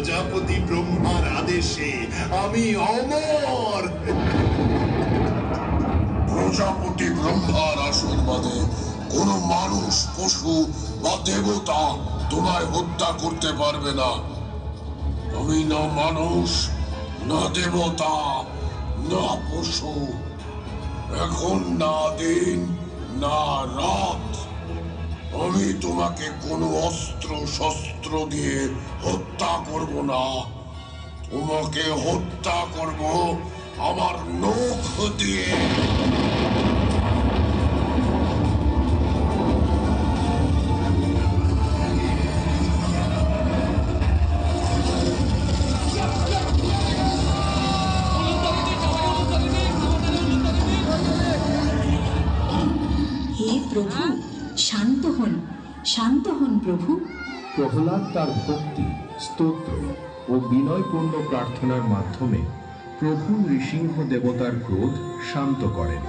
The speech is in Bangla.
প্রজাপতি ব্রহ্মার আদেশে আমি অমর। প্রজাপতি ব্রহ্মার আশীর্বাদে কোন মানুষ, পশু বা দেবতা তোমায় হত্যা করতে পারবে না। আমি না মানুষ, না দেবতা, না পশু, এখন না দিন না রাত। আমি তোমাকে কোনো অস্ত্র শস্ত্র দিয়ে হত্যা করব না। তোমাকে হত্যা করব আমার নখ দিয়ে। হে প্রভু, শান্ত হন, শান্ত হন প্রভু। প্রহ্লাদ তার ভক্তি, স্তোত্র ও বিনয়পূর্ণ প্রার্থনার মাধ্যমে প্রভু নৃসিংহ দেবতার ক্রোধ শান্ত করেন।